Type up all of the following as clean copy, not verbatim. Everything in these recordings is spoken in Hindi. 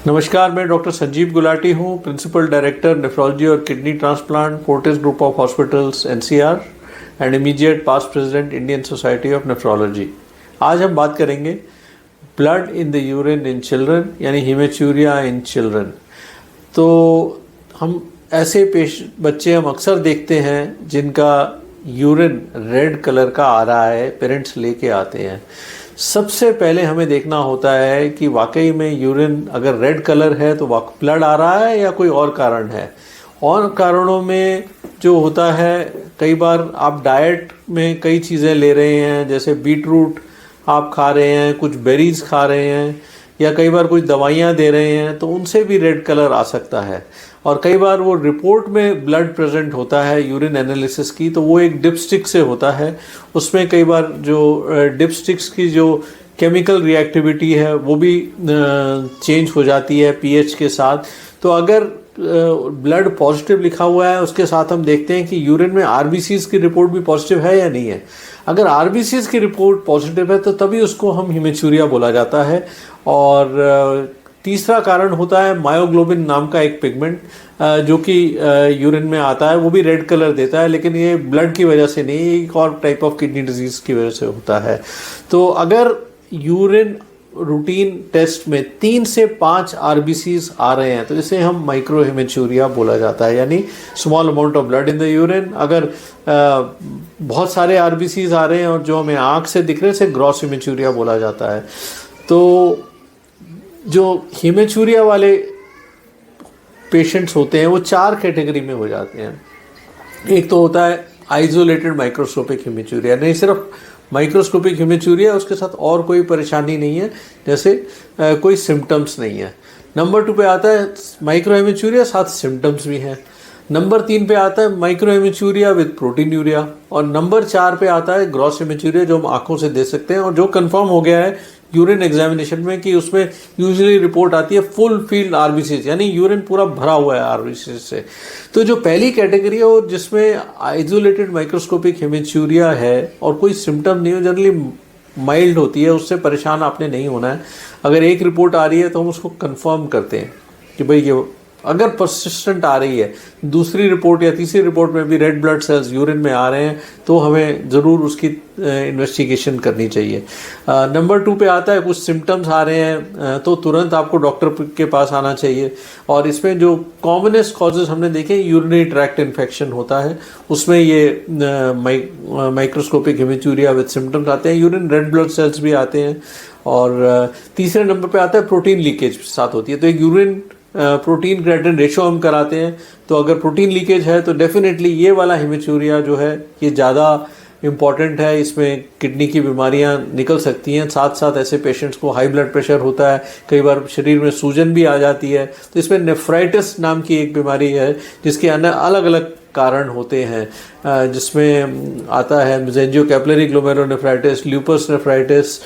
नमस्कार, मैं डॉक्टर संजीव गुलाटी हूँ, प्रिंसिपल डायरेक्टर नेफ्रोलॉजी और kidney transplant, Fortis group of hospitals, NCR and immediate past president, Indian society of nephrology. आज हम बात करेंगे blood in the urine in children, यानी हीमेचूरिया इन चिल्ड्रन। तो हम ऐसे बच्चे हम अक्सर देखते हैं जिनका यूरिन रेड कलर का आ रहा है, पेरेंट्स लेके आते हैं। सबसे पहले हमें देखना होता है कि वाकई में यूरिन अगर रेड कलर है तो ब्लड आ रहा है या कोई और कारण है। और कारणों में जो होता है, कई बार आप डाइट में कई चीज़ें ले रहे हैं, जैसे बीट रूट आप खा रहे हैं, कुछ बेरीज खा रहे हैं, या कई बार कुछ दवाइयाँ दे रहे हैं, तो उनसे भी रेड कलर आ सकता है। और कई बार वो रिपोर्ट में ब्लड प्रेजेंट होता है यूरिन एनालिसिस की, तो वो एक डिपस्टिक से होता है। उसमें कई बार जो डिपस्टिक्स की जो केमिकल रिएक्टिविटी है वो भी चेंज हो जाती है पीएच के साथ। तो अगर ब्लड पॉजिटिव लिखा हुआ है, उसके साथ हम देखते हैं कि यूरिन में आरबीसीज की रिपोर्ट भी पॉजिटिव है या नहीं है। अगर आरबीसीज की रिपोर्ट पॉजिटिव है तो तभी उसको हम हीमेचूरिया बोला जाता है। और तीसरा कारण होता है मायोग्लोबिन नाम का एक पिगमेंट, जो कि यूरिन में आता है, वो भी रेड कलर देता है, लेकिन ये ब्लड की वजह से नहीं, एक और टाइप ऑफ किडनी डिजीज की वजह से होता है। तो अगर यूरिन रूटीन टेस्ट में 3 से 5 आरबीसीज आ रहे हैं तो इसे हम माइक्रो हीमेचूरिया बोला जाता है, यानी small amount of blood in the urine. अगर बहुत सारे आरबीसीज आ रहे हैं और जो हमें आंख से दिख रहे हैं, इसे ग्रॉस हीमेचूरिया बोला जाता है। तो जो हीमेचूरिया वाले पेशेंट्स होते हैं वो 4 कैटेगरी में हो जाते हैं। एक तो होता है आइसोलेटेड माइक्रोस्कोपिक हीमेचूरिया, नहीं सिर्फ माइक्रोस्कोपिक हीमेचूरिया, उसके साथ और कोई परेशानी नहीं है, जैसे कोई सिम्टम्स नहीं है। नंबर 2 पे आता है माइक्रो हीमेचूरिया, साथ सिम्टम्स भी हैं। नंबर 3 पे आता है माइक्रो हीमेचूरिया विद प्रोटीन यूरिया। और नंबर 4 पे आता है ग्रॉस हीमेचूरिया, जो हम आंखों से देख सकते हैं और जो कंफर्म हो गया है यूरिन एग्जामिनेशन में कि उसमें यूजुअली रिपोर्ट आती है फुल फील्ड आरबीसीज, यानी यूरिन पूरा भरा हुआ है आरबीसीज से। तो जो पहली कैटेगरी है वो जिसमें आइसोलेटेड माइक्रोस्कोपिक हीमेचूरिया है और कोई सिम्टम नहीं हो, जनरली माइल्ड होती है, उससे परेशान आपने नहीं होना है। अगर एक रिपोर्ट आ रही है तो हम उसको कंफर्म करते हैं कि भाई ये अगर परसिस्टेंट आ रही है, दूसरी रिपोर्ट या तीसरी रिपोर्ट में भी रेड ब्लड सेल्स यूरिन में आ रहे हैं, तो हमें ज़रूर उसकी इन्वेस्टिगेशन करनी चाहिए। नंबर 2 पे आता है कुछ सिम्टम्स आ रहे हैं तो तुरंत आपको डॉक्टर के पास आना चाहिए। और इसमें जो कॉमनेस्ट कॉजेज हमने देखे, यूरिनरी ट्रैक्ट इन्फेक्शन होता है, उसमें ये माइक्रोस्कोपिक हीमेचूरिया विद सिम्टम्स आते हैं, यूरिन रेड ब्लड सेल्स भी आते हैं। और तीसरे नंबर पे आता है प्रोटीन लीकेज साथ होती है। तो एक यूरिन प्रोटीन क्रिएटिनिन रेशो हम कराते हैं, तो अगर प्रोटीन लीकेज है तो डेफिनेटली ये वाला हीमेचूरिया जो है ये ज़्यादा इम्पॉर्टेंट है, इसमें किडनी की बीमारियां निकल सकती हैं। साथ साथ ऐसे पेशेंट्स को हाई ब्लड प्रेशर होता है, कई बार शरीर में सूजन भी आ जाती है। तो इसमें नेफ्राइटिस नाम की एक बीमारी है जिसके अलग अलग कारण होते हैं, जिसमें आता है mesangiocapillary glomerulonephritis, lupus nephritis,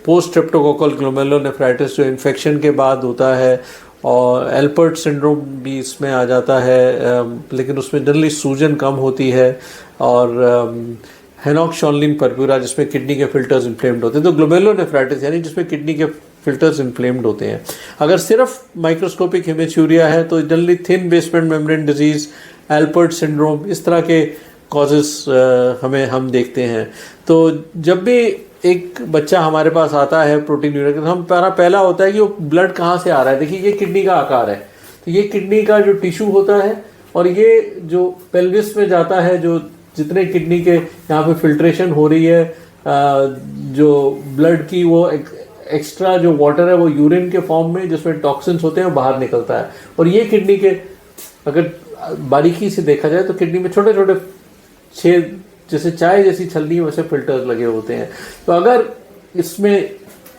post streptococcal glomerulonephritis जो इन्फेक्शन के बाद होता है, और एल्पर्ट सिंड्रोम भी इसमें आ जाता है, लेकिन उसमें जनरली सूजन कम होती है। और हेनॉक्स-शॉनलिन परप्यूरा जिसमें किडनी के फिल्टर्स इन्फ्लेम्ड होते हैं। तो ग्लोमेरुलोनेफ्राइटिस यानी जिसमें किडनी के फिल्टर्स इन्फ्लेम्ड होते हैं। अगर सिर्फ माइक्रोस्कोपिक हीमेचूरिया है तो generally thin basement membrane disease, Alport syndrome, इस तरह के कॉजेस हम देखते हैं। तो जब भी एक बच्चा हमारे पास आता है प्रोटीन यूरिया, तो हम पहला होता है कि वो ब्लड कहाँ से आ रहा है। देखिए ये किडनी का आकार है, तो ये किडनी का जो टिश्यू होता है, और ये जो पेल्विस में जाता है, जो जितने किडनी के यहाँ पे फिल्ट्रेशन हो रही है, जो ब्लड की वो एक्स्ट्रा जो वाटर है वो यूरिन के फॉर्म में जिसमें टॉक्सिन्स होते हैं वो बाहर निकलता है। और ये किडनी के अगर बारीकी से देखा जाए तो किडनी में छोटे छोटे छेद, जैसे चाय जैसी छलनी वैसे फिल्टर्स लगे होते हैं। तो अगर इसमें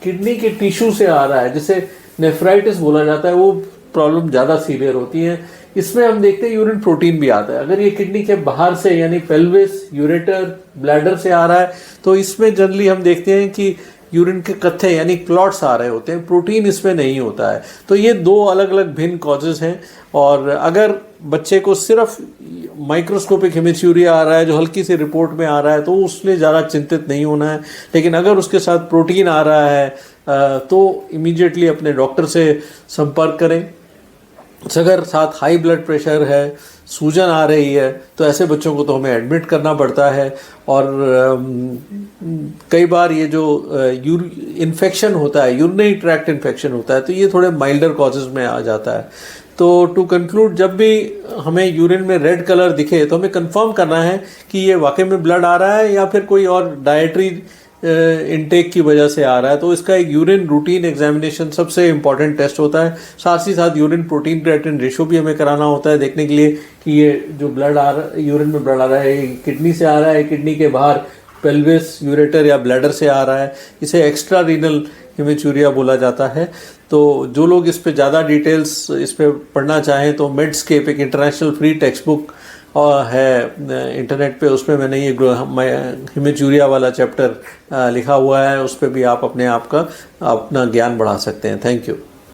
किडनी के टिश्यू से आ रहा है, जिसे नेफ्राइटिस बोला जाता है, वो प्रॉब्लम ज़्यादा सीवियर होती है। इसमें हम देखते हैं यूरिन प्रोटीन भी आता है। अगर ये किडनी के बाहर से यानी पेल्विस, यूरेटर, ब्लैडर से आ रहा है तो इसमें जनरली हम देखते हैं कि यूरिन के कत्थे यानी क्लॉट्स आ रहे होते हैं, प्रोटीन इसमें नहीं होता है। तो ये 2 अलग अलग भिन्न कॉजेज हैं। और अगर बच्चे को सिर्फ माइक्रोस्कोपिक हीमेचूरिया आ रहा है जो हल्की सी रिपोर्ट में आ रहा है तो उसने ज़्यादा चिंतित नहीं होना है। लेकिन अगर उसके साथ प्रोटीन आ रहा है, तो इमीडिएटली अपने डॉक्टर से संपर्क करें। अगर साथ हाई ब्लड प्रेशर है, सूजन आ रही है, तो ऐसे बच्चों को तो हमें एडमिट करना पड़ता है। और कई बार ये जो इन्फेक्शन होता है, यूरिनरी ट्रैक्ट इन्फेक्शन होता है, तो ये थोड़े माइल्डर कॉजेज़ में आ जाता है। तो टू कंक्लूड, जब भी हमें यूरिन में रेड कलर दिखे तो हमें कंफर्म करना है कि ये वाकई में ब्लड आ रहा है या फिर कोई और डाइटरी इनटेक की वजह से आ रहा है। तो इसका एक यूरिन रूटीन एग्जामिनेशन सबसे इम्पॉर्टेंट टेस्ट होता है। साथ ही साथ यूरिन प्रोटीन क्रिएटिनिन रेशियो भी हमें कराना होता है, देखने के लिए कि ये जो ब्लड आ रहा है, यूरिन में ब्लड आ रहा है, किडनी से आ रहा है, किडनी के बाहर पेल्विस, यूरेटर या ब्लैडर से आ रहा है। इसे एक्स्ट्रा रीनल हेमेचूरिया बोला जाता है। तो जो लोग इस पे ज़्यादा डिटेल्स इस पे पढ़ना चाहें तो मेडस्केप एक इंटरनेशनल फ्री टेक्स्ट बुक है इंटरनेट पे, उसमें मैंने ये हेमेचूरिया वाला चैप्टर लिखा हुआ है। उस पर भी आप अपने आप का अपना ज्ञान बढ़ा सकते हैं। Thank you.